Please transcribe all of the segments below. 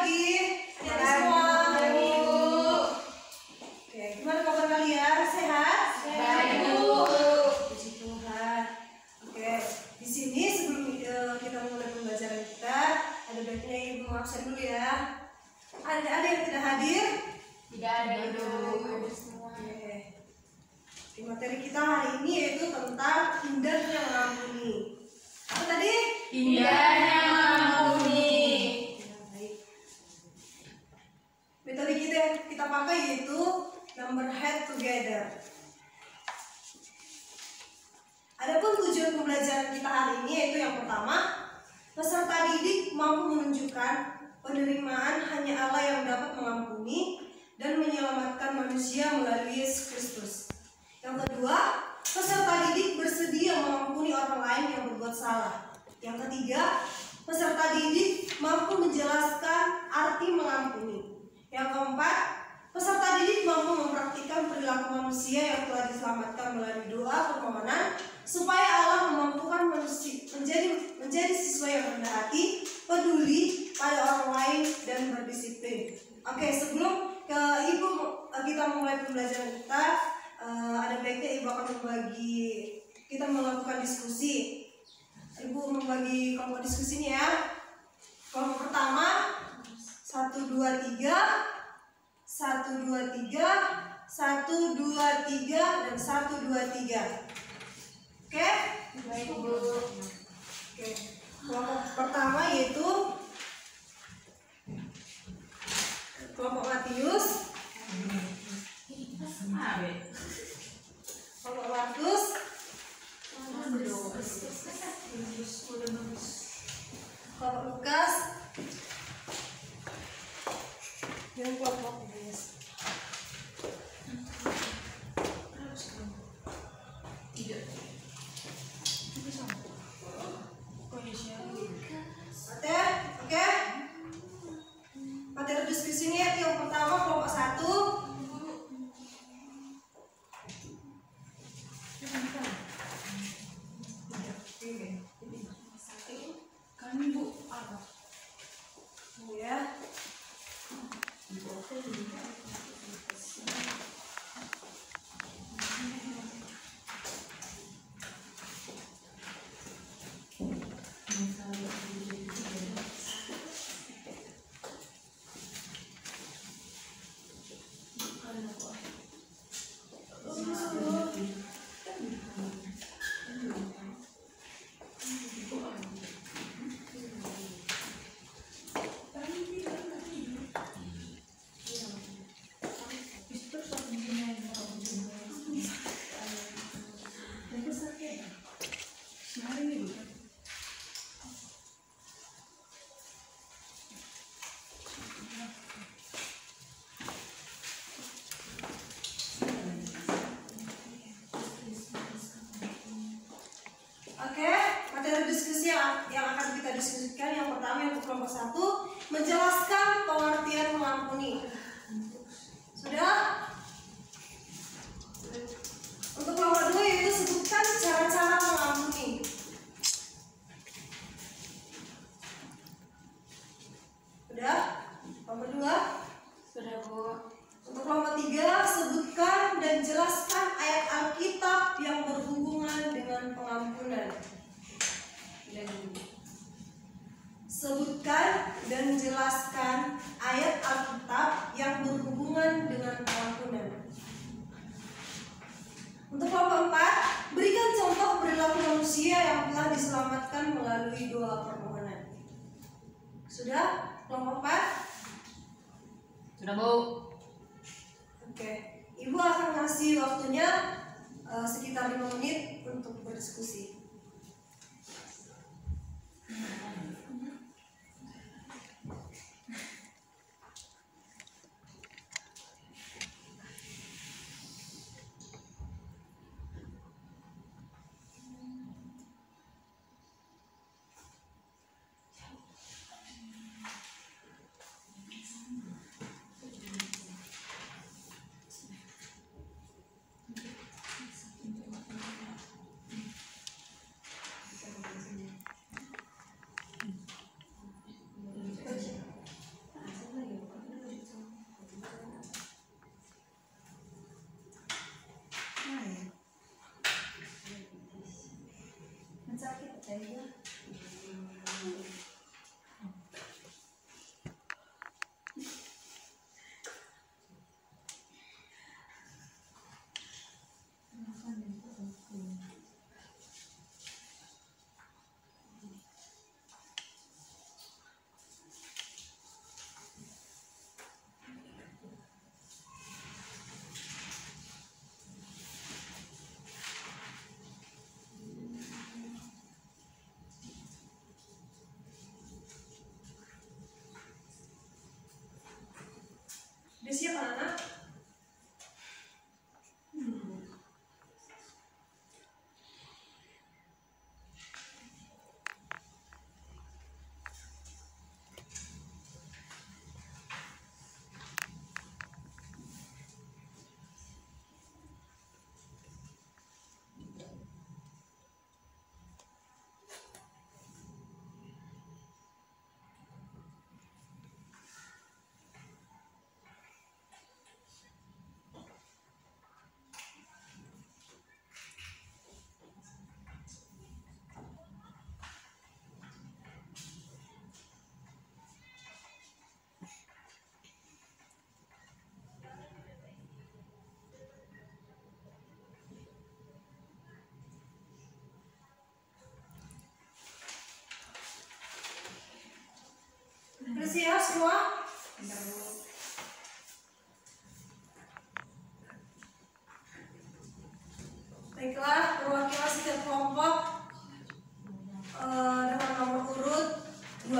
pagi. Sehat semua. Oke, gimana kabar kalian? Sehat? Sehat, Bu. Puji Tuhan. Oke, di sini sebelum kita mulai pembelajaran kita, ada baiknya Ibu absen dulu ya. Ada yang tidak hadir? Tidak ada, Ibu. Oke. Di materi kita hari ini yaitu tentang indahnya mengampuni. Apa tadi? Indahnya mengampuni. Baik. Metode kita yang kita pakai yaitu number head together. Adapun tujuan pembelajaran kita hari ini yaitu yang pertama, peserta didik mampu menunjukkan penerimaan hanya Allah yang dapat mengampuni dan menyelamatkan manusia melalui Yesus Kristus. Yang kedua, peserta didik bersedia mengampuni orang lain yang berbuat salah. Yang ketiga, peserta didik mampu menjelaskan arti mengampuni. Yang keempat, peserta didik mampu mempraktikkan perilaku manusia yang telah diselamatkan melalui doa permohonan supaya Allah memampukan manusia menjadi siswa yang rendah hati, peduli pada orang lain dan berdisiplin. Oke, sebelum kita mulai pembelajaran kita, ada baiknya Ibu akan kita melakukan diskusi. Ibu membagi kelompok diskusinya ya. Kelompok pertama 1, 2, 3, 1, 2, 3, 1, 2, 3 dan 1, 2, 3. Oke? Baik, Bu. Oke. Kelompok pertama yaitu kelompok Matius, kelompok Markus, kelompok Lukas, dan kelompok Yesus. Oke? Materi diskusinya yang pertama kelompok 1. Kami, Bu, apa? Ya. Oke, materi diskusi yang akan kita diskusikan yang pertama untuk kelompok 1, menjelaskan pengertian mengampuni. Sudah? Untuk kelompok 2 yaitu sebutkan cara-cara mengampuni. Sudah? Kelompok 2? Sudah, Bu. Untuk kelompok 3, sebutkan dan jelaskan ayat Alkitab yang berhubungan dengan pengampunan. Sebutkan dan jelaskan ayat Alkitab yang berhubungan dengan pengampunan. Untuk kelompok 4, berikan contoh perilaku manusia yang telah diselamatkan melalui doa permohonan. Sudah? Kelompok 4? Sudah, Bu. Oke, Ibu akan ngasih waktunya sekitar 5 menit untuk berdiskusi. Siap anak-anak? Bersiap semua? Baiklah, perwakilan setiap kelompok dengan nomor urut 2.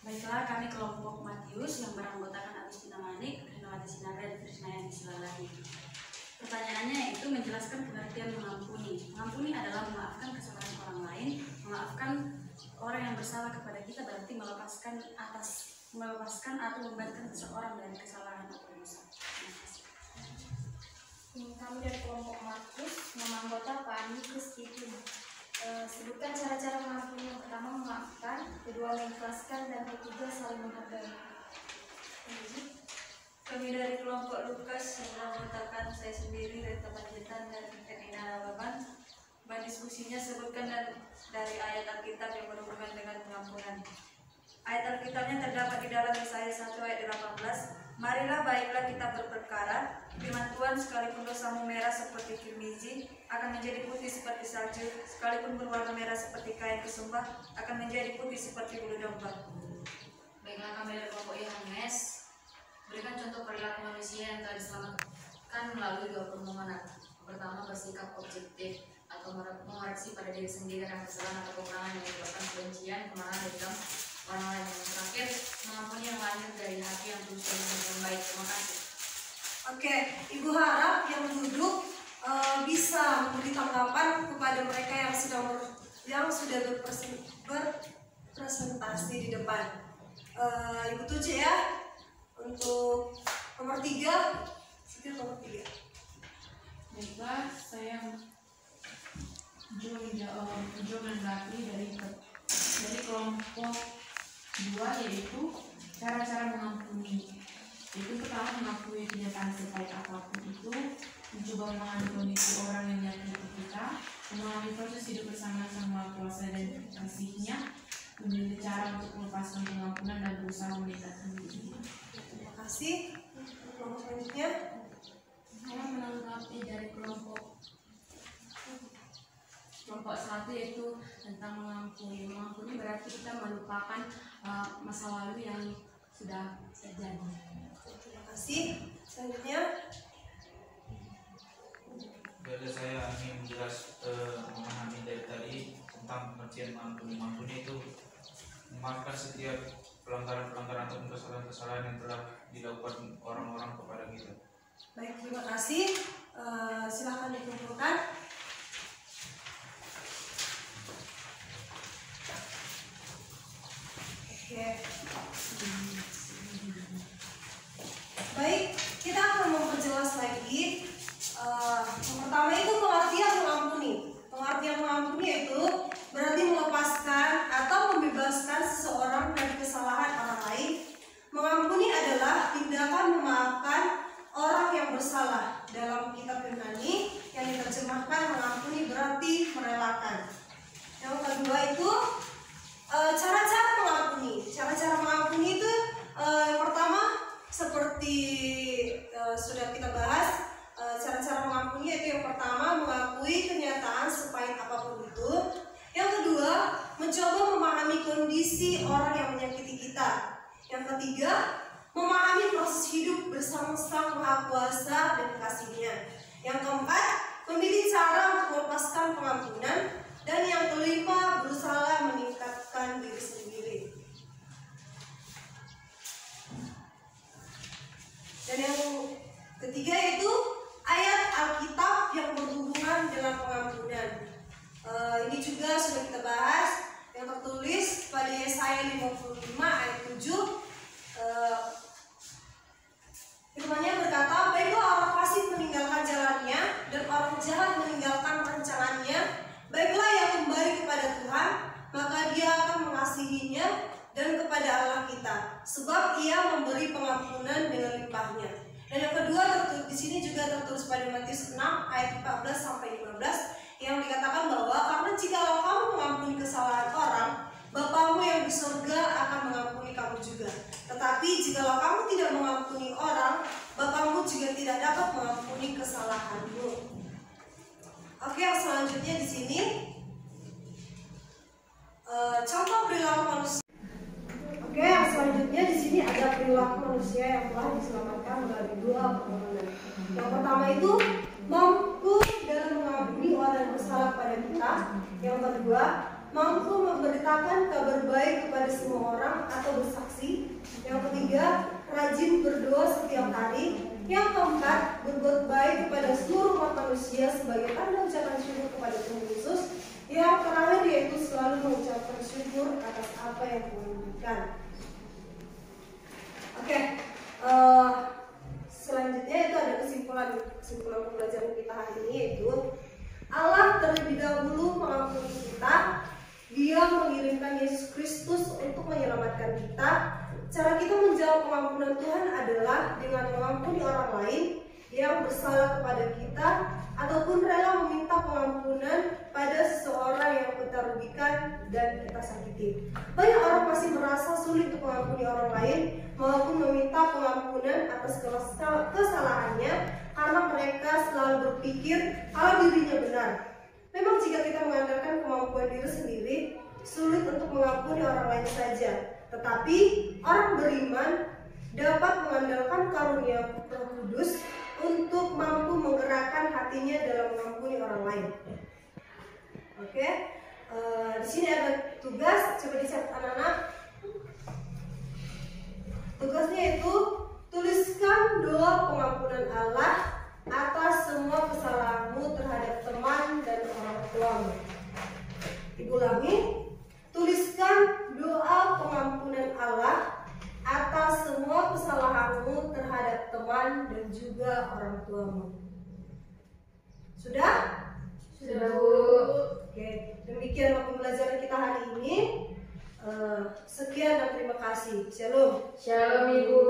Baiklah, kami kelompok Matius yang beranggotakan Agustina Manik, Renawati Sinaga, dan Krisnayani Silalahi. Pertanyaannya yaitu menjelaskan pengertian mengampuni. Mengampuni adalah memaafkan kesalahan orang lain. Memaafkan orang yang bersalah kepada kita berarti melepaskan atau membebaskan seseorang dari kesalahan atau dosa. Kami dari kelompok Markus, nama anggota Pak Andi Kristitin. Sebutkan cara-cara mengampuni. Yang pertama memaafkan, kedua mengikhlaskan, dan ketiga saling menghargai. Kami dari kelompok Lukas yang mengatakan saya sendiri dari Panjaitan dan Teknina Baban. Diskusinya sebutkan dari ayat Alkitab yang berhubungan dengan pengampunan. Ayat Alkitabnya terdapat di dalam Yesaya 1 ayat 18. Marilah baiklah kita berperkara, firman Tuhan, sekalipun dosamu merah seperti kirmizi, akan menjadi putih seperti salju, sekalipun berwarna merah seperti kain kesembah, akan menjadi putih seperti bulu domba. Baiklah, kami dari kelompok Yohanes berikan contoh perilaku manusia yang telah diselamatkan melalui 2 permohonan. Pertama, bersikap objektif atau mengoreksi pada diri sendiri karena kesalahan atau kekurangan yang menyebabkan kebencian, kemarahan, dendam, orang lain. Yang terakhir, mengampuni yang lahir dari hati yang tulus dan yang baik. Terima kasih. Oke, Ibu harap yang duduk bisa memberi tanggapan kepada mereka yang sudah berpresentasi di depan. Ibu tuju ya. Untuk nomor 3, setir nomor 3. Baiklah, saya menanggapi dari kelompok 2, yaitu cara-cara mengampuni. Itu pertama, mengakui kenyataan sebaik apapun itu, mencoba memahami kondisi orang yang menyakiti kita, memahami proses hidup bersama Sang Maha Kuasa dan kasihnya, memiliki cara untuk melepaskan pengampunan dan berusaha meningkatkan diri. Terima kasih. Kelompok selanjutnya. Saya menanggapi dari kelompok 1, yaitu tentang mengampuni. Mengampuni berarti kita melupakan masa lalu yang sudah terjadi. Terima kasih. Selanjutnya. Jadi saya ingin memahami dari tadi tentang pengertian mengampuni. Mengampuni itu memaafkan setiap pelanggaran atau kesalahan-kesalahan yang telah dilakukan orang-orang kepada kita. Baik, terima kasih. Silakan dikumpulkan. Oke. Baik, kita akan memperjelas lagi. Yang pertama itu pengertian mengampuni. Pengertian mengampuni itu berarti melepaskan atau membebaskan seseorang dari kesalahan orang lain. Mengampuni adalah tindakan memaafkan orang yang bersalah. Dalam kitab Yunani yang diterjemahkan mengampuni berarti merelakan. Yang kedua, mencoba memahami kondisi orang yang menyakiti kita. Yang ketiga, memahami proses hidup bersama Sang Maha Kuasa dan kasih-Nya. Yang keempat, memilih cara untuk melepaskan pengampunan. Dan yang kelima, berusaha meningkatkan diri sendiri. Dan yang ketiga itu ayat Alkitab yang berhubungan dengan pengampunan. Ini juga sudah kita bahas, yang tertulis pada Yesaya 55 ayat 7. Firman-Nya berkata, baiklah orang fasik meninggalkan jalannya dan orang jahat meninggalkan rancangannya. Baiklah yang kembali kepada Tuhan, maka Dia akan mengasihinya, dan kepada Allah kita, sebab Ia memberi pengampunan dengan limpahnya. Dan yang kedua di sini juga tertulis pada Matius 6 ayat 14 sampai 15 yang dikatakan bahwa karena jikalau kamu mengampuni kesalahan orang, Bapamu yang di surga akan mengampuni kamu juga. Tetapi jikalau kamu tidak mengampuni orang, Bapamu juga tidak dapat mengampuni kesalahanmu. Oke, yang selanjutnya di sini contoh perilaku manusia. Oke, yang selanjutnya di sini ada perilaku manusia yang telah diselamatkan melalui dua permohonan. Yang pertama itu mampu dalam mengampuni orang yang bersalah pada kita. Yang kedua, mampu memberitakan kabar baik kepada semua orang atau bersaksi. Yang ketiga, rajin berdoa setiap hari. Yang keempat, berbuat baik kepada seluruh umat manusia sebagai tanda ucapan syukur kepada Tuhan Yesus. Yang terakhir yaitu selalu mengucapkan syukur atas apa yang Tuhan berikan. Oke, selanjutnya itu ada kesimpulan pembelajaran kita hari ini, yaitu Allah terlebih dahulu mengampuni kita. Dia mengirimkan Yesus Kristus untuk menyelamatkan kita. Cara kita menjawab pengampunan Tuhan adalah dengan mengampuni orang lain yang bersalah kepada kita, ataupun rela meminta pengampunan pada seseorang yang kita rugikan dan kita sakiti. Banyak orang masih merasa sulit untuk mengampuni orang lain maupun meminta pengampunan atas kesalahannya karena mereka selalu berpikir kalau dirinya benar. Memang jika kita mengandalkan kemampuan diri sendiri, sulit untuk mengampuni orang lain saja. Tetapi orang beriman dapat mengandalkan karunia Roh Kudus untuk mampu menggerakkan hatinya dalam mengampuni orang lain. Oke, di sini ada tugas, coba dicatat anak-anak. Tugasnya itu tuliskan doa pengampunan Allah atas semua kesalahanmu terhadap teman dan orang tuamu. Diulangi, tuliskan doa pengampunan Allah atas semua kesalahanmu terhadap teman dan juga orang tuamu. Sudah? Sudah, Bu. Oke, demikian pembelajaran kita hari ini. Sekian dan terima kasih. Shalom. Shalom, Ibu.